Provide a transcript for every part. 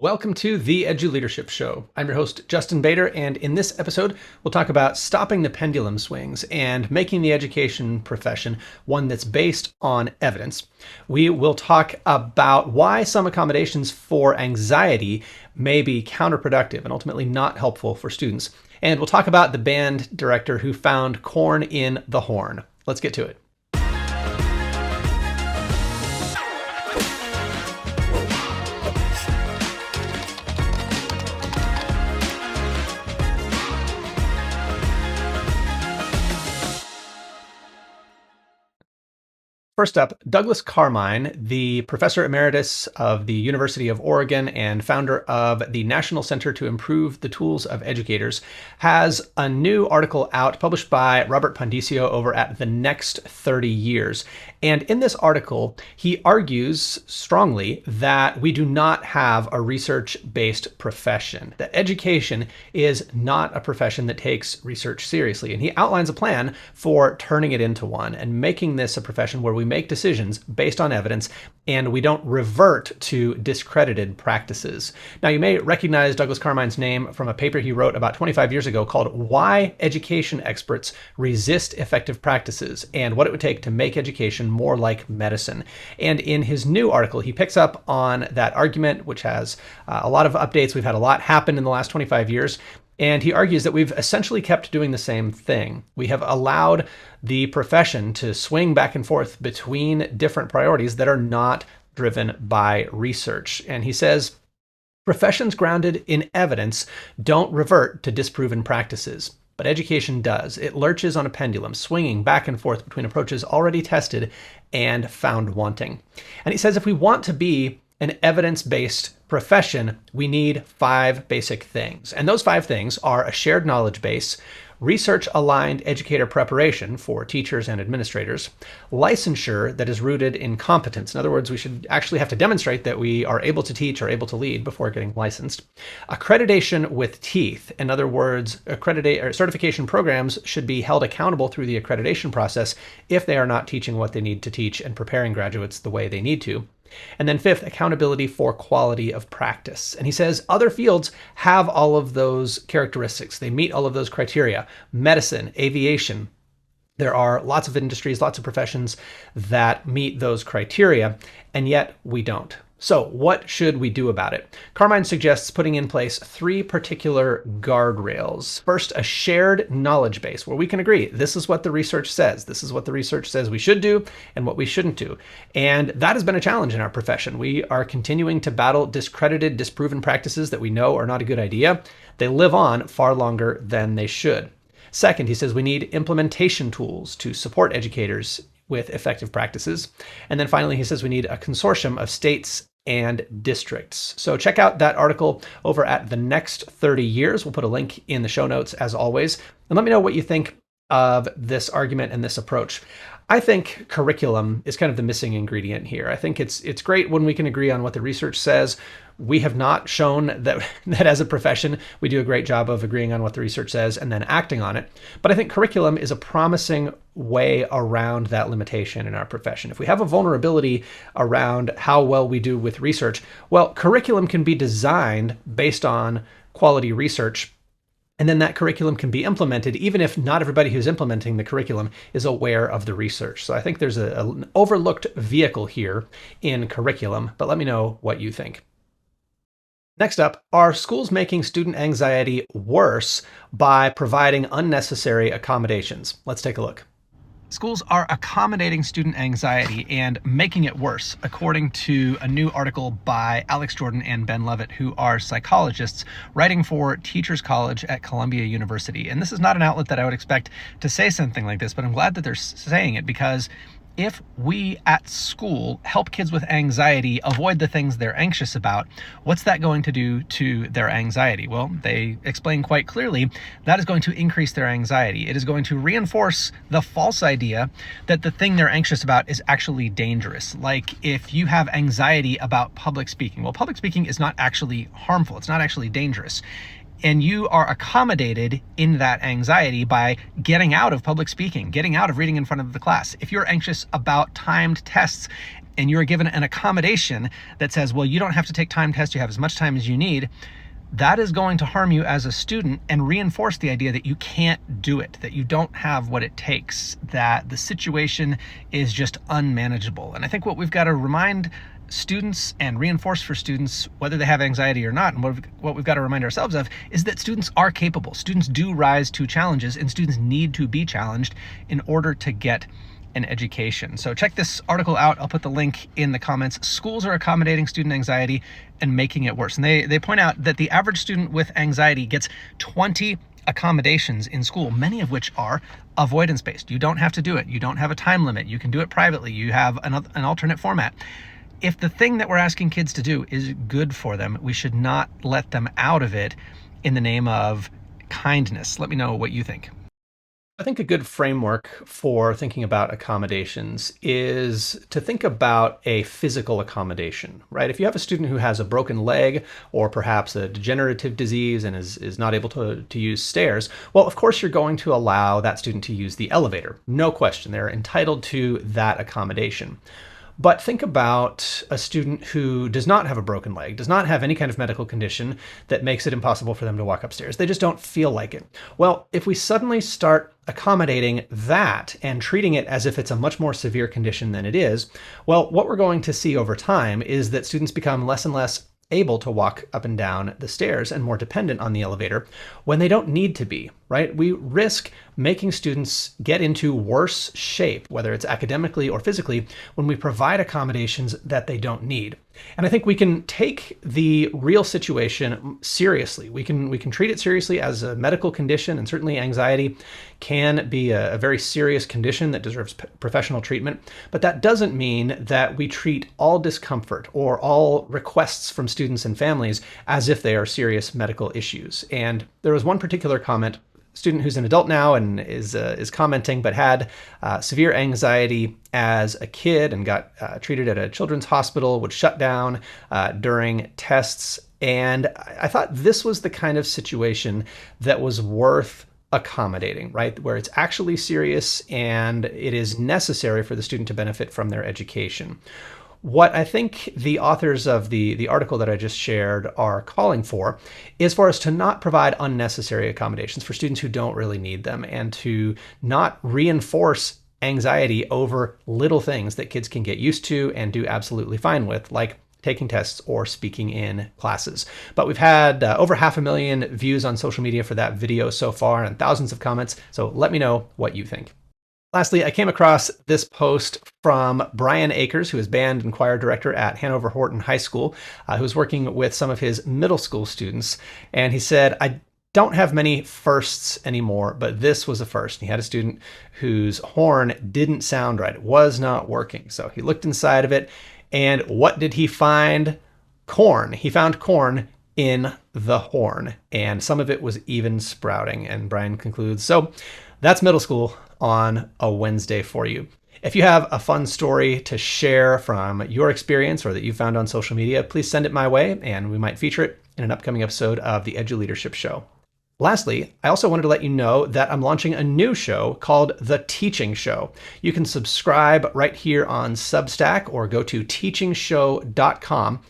Welcome to the Eduleadership Show. I'm your host, Justin Bader, and in this episode, we'll talk about stopping the pendulum swings and making the education profession one that's based on evidence. We will talk about why some accommodations for anxiety may be counterproductive and ultimately not helpful for students. And we'll talk about the band director who found corn in the horn. Let's get to it. First up, Douglas Carmine, the professor emeritus of the University of Oregon and founder of the National Center to Improve the Tools of Educators, has a new article out published by Robert Pondicio over at The Next 30 Years. And in this article, he argues strongly that we do not have a research-based profession, that education is not a profession that takes research seriously. And he outlines a plan for turning it into one and making this a profession where we make decisions based on evidence and we don't revert to discredited practices. Now, you may recognize Douglas Carmine's name from a paper he wrote about 25 years ago called Why Education Experts Resist Effective Practices and What It Would Take to Make Education More Like Medicine. And in his new article, he picks up on that argument, which has a lot of updates. We've had a lot happen in the last 25 years. And he argues that we've essentially kept doing the same thing. We have allowed the profession to swing back and forth between different priorities that are not driven by research. And he says, professions grounded in evidence don't revert to disproven practices, but education does. It lurches on a pendulum, swinging back and forth between approaches already tested and found wanting. And he says if we want to be an evidence-based profession, we need 5 basic things. And those 5 things are a shared knowledge base, research-aligned educator preparation for teachers and administrators, licensure that is rooted in competence. In other words, we should actually have to demonstrate that we are able to teach or able to lead before getting licensed. Accreditation with teeth. In other words, certification programs should be held accountable through the accreditation process if they are not teaching what they need to teach and preparing graduates the way they need to. And then 5th, accountability for quality of practice. And he says other fields have all of those characteristics. They meet all of those criteria. Medicine, aviation. There are lots of industries, lots of professions that meet those criteria, and yet we don't. So what should we do about it? Carmine suggests putting in place 3 particular guardrails. First, a shared knowledge base where we can agree, this is what the research says. This is what the research says we should do and what we shouldn't do. And that has been a challenge in our profession. We are continuing to battle discredited, disproven practices that we know are not a good idea. They live on far longer than they should. Second, he says we need implementation tools to support educators with effective practices. And then finally, he says we need a consortium of states and districts. So check out that article over at The Next 30 Years. We'll put a link in the show notes as always. And let me know what you think of this argument and this approach. I think curriculum is kind of the missing ingredient here. I think it's great when we can agree on what the research says. We have not shown that as a profession, we do a great job of agreeing on what the research says and then acting on it. But I think curriculum is a promising way around that limitation in our profession. If we have a vulnerability around how well we do with research, well, curriculum can be designed based on quality research. And then that curriculum can be implemented, even if not everybody who's implementing the curriculum is aware of the research. So I think there's an overlooked vehicle here in curriculum, but let me know what you think. Next up, are schools making student anxiety worse by providing unnecessary accommodations? Let's take a look. Schools are accommodating student anxiety and making it worse, according to a new article by Alex Jordan and Ben Levitt, who are psychologists writing for Teachers College at Columbia University. And this is not an outlet that I would expect to say something like this, but I'm glad that they're saying it because if we at school help kids with anxiety avoid the things they're anxious about, what's that going to do to their anxiety? Well, they explain quite clearly that is going to increase their anxiety. It is going to reinforce the false idea that the thing they're anxious about is actually dangerous. Like if you have anxiety about public speaking, well, public speaking is not actually harmful. It's not actually dangerous. And you are accommodated in that anxiety by getting out of public speaking, getting out of reading in front of the class. If you're anxious about timed tests, and you're given an accommodation that says, well, you don't have to take time tests, you have as much time as you need, that is going to harm you as a student and reinforce the idea that you can't do it, that you don't have what it takes, that the situation is just unmanageable. And I think what we've got to remind students and reinforce for students, whether they have anxiety or not, and what we've got to remind ourselves of, is that students are capable. Students do rise to challenges, and students need to be challenged in order to get an education. So check this article out. I'll put the link in the comments. Schools are accommodating student anxiety and making it worse. And they point out that the average student with anxiety gets 20 accommodations in school, many of which are avoidance-based. You don't have to do it. You don't have a time limit. You can do it privately. You have an alternate format. If the thing that we're asking kids to do is good for them, we should not let them out of it in the name of kindness. Let me know what you think. I think a good framework for thinking about accommodations is to think about a physical accommodation, right? If you have a student who has a broken leg or perhaps a degenerative disease and is not able to use stairs, well, of course, you're going to allow that student to use the elevator. No question. They're entitled to that accommodation. But think about a student who does not have a broken leg, does not have any kind of medical condition that makes it impossible for them to walk upstairs. They just don't feel like it. Well, if we suddenly start accommodating that and treating it as if it's a much more severe condition than it is, well, what we're going to see over time is that students become less and less able to walk up and down the stairs and more dependent on the elevator when they don't need to be, right? We risk making students get into worse shape, whether it's academically or physically, when we provide accommodations that they don't need. And I think we can take the real situation seriously. We can treat it seriously as a medical condition, and certainly anxiety can be a very serious condition that deserves professional treatment. But that doesn't mean that we treat all discomfort or all requests from students and families as if they are serious medical issues. And there was one particular comment, student who's an adult now and is commenting, but had severe anxiety as a kid and got treated at a children's hospital, would shut down during tests. And I thought this was the kind of situation that was worth accommodating, right? Where it's actually serious and it is necessary for the student to benefit from their education. What I think the authors of the article that I just shared are calling for is for us to not provide unnecessary accommodations for students who don't really need them, and to not reinforce anxiety over little things that kids can get used to and do absolutely fine with, like taking tests or speaking in classes. But we've had over 500,000 views on social media for that video so far and thousands of comments. So let me know what you think. Lastly, I came across this post from Brian Akers, who is band and choir director at Hanover Horton High School, who's working with some of his middle school students. And he said, I don't have many firsts anymore, but this was a first. He had a student whose horn didn't sound right. It was not working. So he looked inside of it, and what did he find? Corn. He found corn in the horn, and some of it was even sprouting. And Brian concludes, so that's middle school on a Wednesday for you. If you have a fun story to share from your experience or that you found on social media, please send it my way and we might feature it in an upcoming episode of the Eduleadership Show. Lastly, I also wanted to let you know that I'm launching a new show called The Teaching Show. You can subscribe right here on Substack or go to teachingshow.com.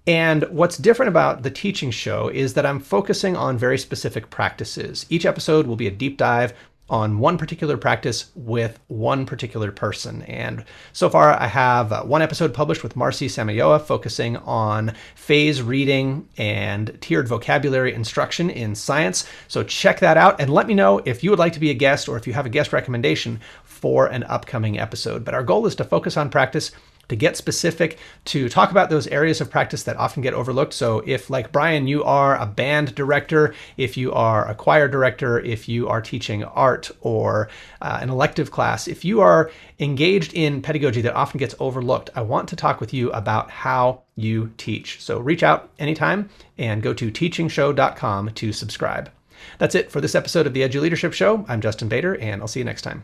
And what's different about The Teaching Show is that I'm focusing on very specific practices. Each episode will be a deep dive on one particular practice with one particular person. And so far I have one episode published with Marcy Samayoa focusing on phase reading and tiered vocabulary instruction in science. So check that out and let me know if you would like to be a guest or if you have a guest recommendation for an upcoming episode. But our goal is to focus on practice, to get specific, to talk about those areas of practice that often get overlooked. So if, like Brian, you are a band director, if you are a choir director, if you are teaching art or an elective class, if you are engaged in pedagogy that often gets overlooked, I want to talk with you about how you teach. So reach out anytime and go to teachingshow.com to subscribe. That's it for this episode of the Eduleadership Show. I'm Justin Bader, and I'll see you next time.